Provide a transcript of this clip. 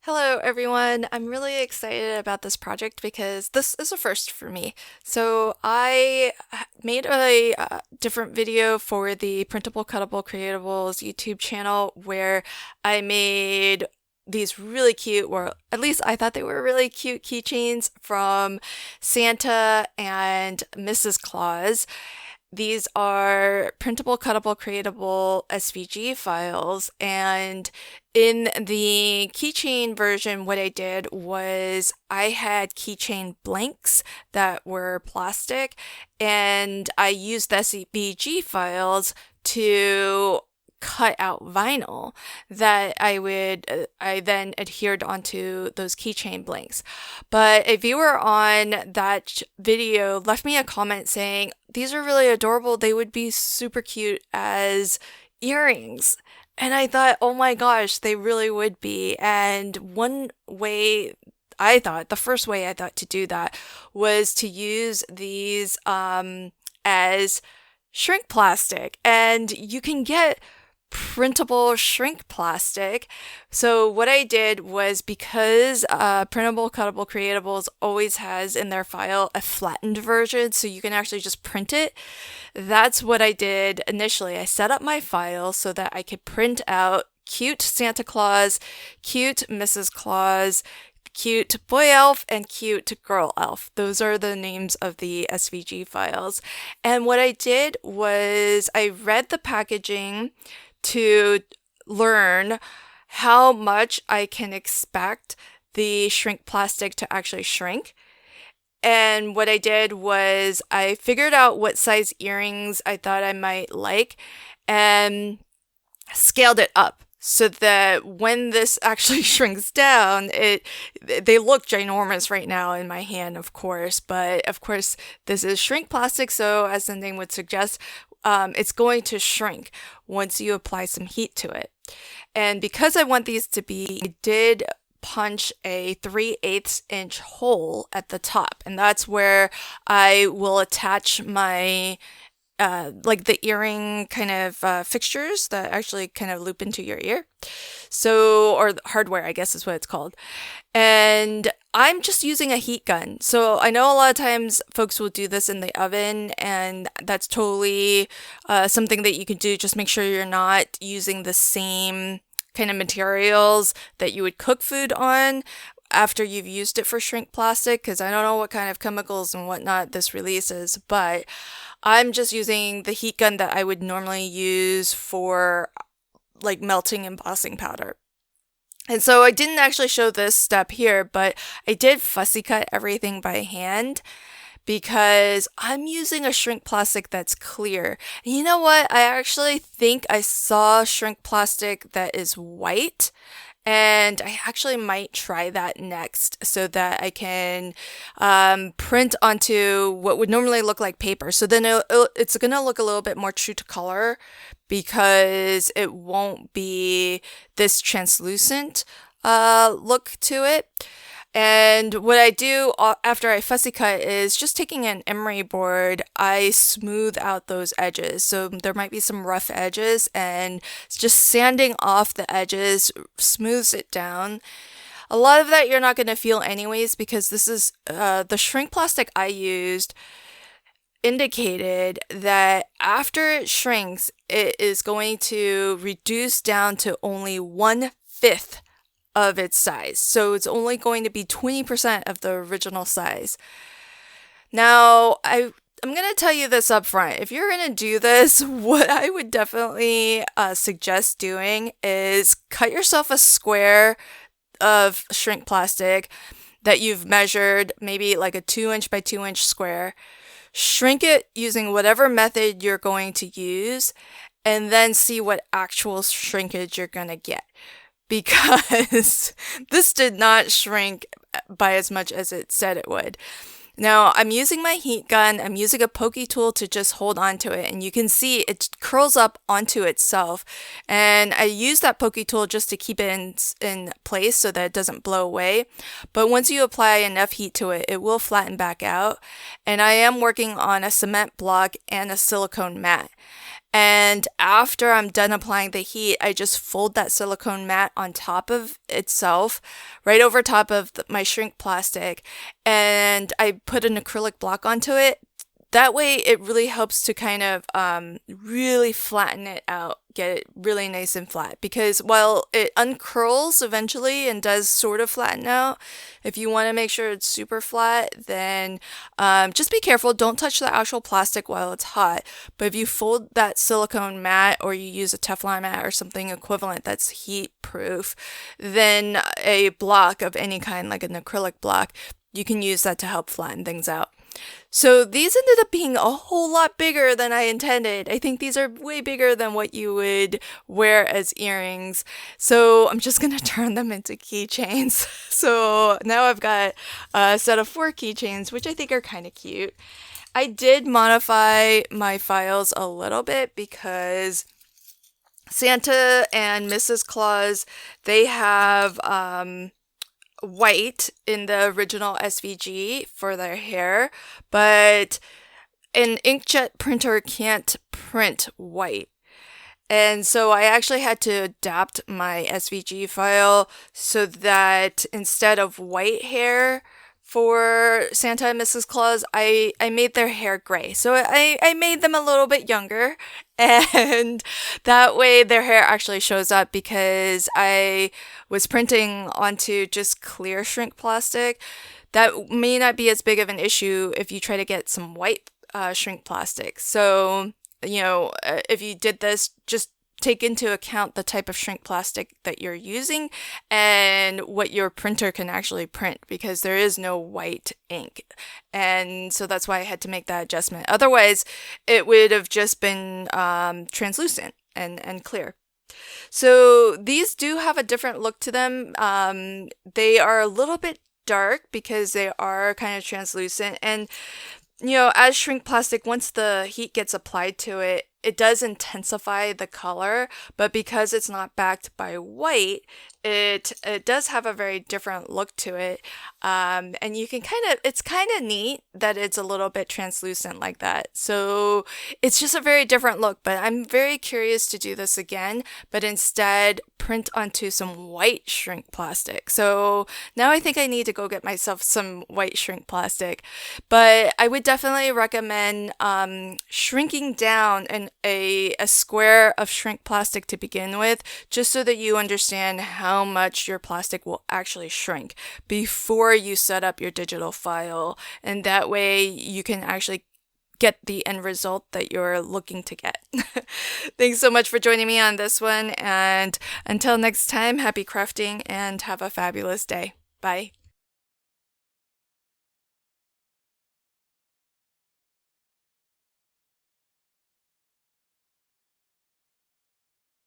Hello, everyone. I'm really excited about this project because this is a first for me. So I made a different video for the Printable Cuttable Creatables YouTube channel where I made these really cute, or at least I thought they were really cute keychains from Santa and Mrs. Claus. These are printable, cuttable, creatable SVG files, and in the keychain version, what I did was I had keychain blanks that were plastic, and I used the SVG files to cut out vinyl that I then adhered onto those keychain blanks. But a viewer on that video left me a comment saying, these are really adorable. They would be super cute as earrings. And I thought, oh my gosh, they really would be. And one way the first way I thought to do that was to use these as shrink plastic. And you can get printable shrink plastic. So what I did was, because Printable Cuttable Creatables always has in their file a flattened version, so you can actually just print it. That's what I did initially. I set up my file so that I could print out cute Santa Claus, cute Mrs. Claus, cute boy elf, and cute girl elf. Those are the names of the SVG files. And what I did was I read the packaging to learn how much I can expect the shrink plastic to actually shrink. And what I did was I figured out what size earrings I thought I might like and scaled it up so that when this actually shrinks down, they look ginormous right now in my hand, of course. But of course, this is shrink plastic, so as the name would suggest, it's going to shrink once you apply some heat to it. And because I want these to be, I did punch a 3/8 inch hole at the top, and that's where I will attach my like the earring kind of fixtures that actually kind of loop into your ear. So, or the hardware, I guess is what it's called. And I'm just using a heat gun. So I know a lot of times folks will do this in the oven, and that's totally something that you can do. Just make sure you're not using the same kind of materials that you would cook food on after you've used it for shrink plastic, because I don't know what kind of chemicals and whatnot this releases, but I'm just using the heat gun that I would normally use for like melting embossing powder. And so I didn't actually show this step here, but I did fussy cut everything by hand because I'm using a shrink plastic that's clear. And you know what? I actually think I saw shrink plastic that is white. And I actually might try that next so that I can print onto what would normally look like paper. So then it's going to look a little bit more true to color because it won't be this translucent look to it. And what I do after I fussy cut is just taking an emery board, I smooth out those edges. So there might be some rough edges, and just sanding off the edges smooths it down. A lot of that you're not going to feel anyways, because this is the shrink plastic I used indicated that after it shrinks, it is going to reduce down to only 1/5 of its size. So it's only going to be 20% of the original size. Now, I'm going to tell you this up front. If you're going to do this, what I would definitely suggest doing is cut yourself a square of shrink plastic that you've measured, maybe like a 2 inch by 2 inch square. Shrink it using whatever method you're going to use, and then see what actual shrinkage you're going to get. Because this did not shrink by as much as it said it would. Now, I'm using my heat gun. I'm using a pokey tool to just hold onto it, and you can see it curls up onto itself. And I use that pokey tool just to keep it in place so that it doesn't blow away. But once you apply enough heat to it, it will flatten back out. And I am working on a cement block and a silicone mat. And after I'm done applying the heat, I just fold that silicone mat on top of itself, right over top of my shrink plastic, and I put an acrylic block onto it. That way, it really helps to kind of really flatten it out, get it really nice and flat. Because while it uncurls eventually and does sort of flatten out, if you want to make sure it's super flat, then just be careful. Don't touch the actual plastic while it's hot. But if you fold that silicone mat or you use a Teflon mat or something equivalent that's heat proof, then a block of any kind, like an acrylic block, you can use that to help flatten things out. So these ended up being a whole lot bigger than I intended. I think these are way bigger than what you would wear as earrings. So I'm just gonna turn them into keychains. So now I've got a set of 4 keychains, which I think are kind of cute. I did modify my files a little bit because Santa and Mrs. Claus, they have white in the original SVG for their hair, but an inkjet printer can't print white. And so I actually had to adapt my SVG file so that instead of white hair for Santa and Mrs. Claus, I made their hair gray. So I made them a little bit younger, and that way their hair actually shows up because I was printing onto just clear shrink plastic. That may not be as big of an issue if you try to get some white shrink plastic. So, if you did this, just take into account the type of shrink plastic that you're using and what your printer can actually print, because there is no white ink. And so that's why I had to make that adjustment. Otherwise, it would have just been translucent and clear. So these do have a different look to them. They are a little bit dark because they are kind of translucent. And as shrink plastic, once the heat gets applied to it, it does intensify the color, but because it's not backed by white, it does have a very different look to it. And you can it's kind of neat that it's a little bit translucent like that. So it's just a very different look, but I'm very curious to do this again, but instead print onto some white shrink plastic. So now I think I need to go get myself some white shrink plastic, but I would definitely recommend shrinking down a square of shrink plastic to begin with, just so that you understand how much your plastic will actually shrink before you set up your digital file. And that way you can actually get the end result that you're looking to get. Thanks so much for joining me on this one. And until next time, happy crafting and have a fabulous day. Bye.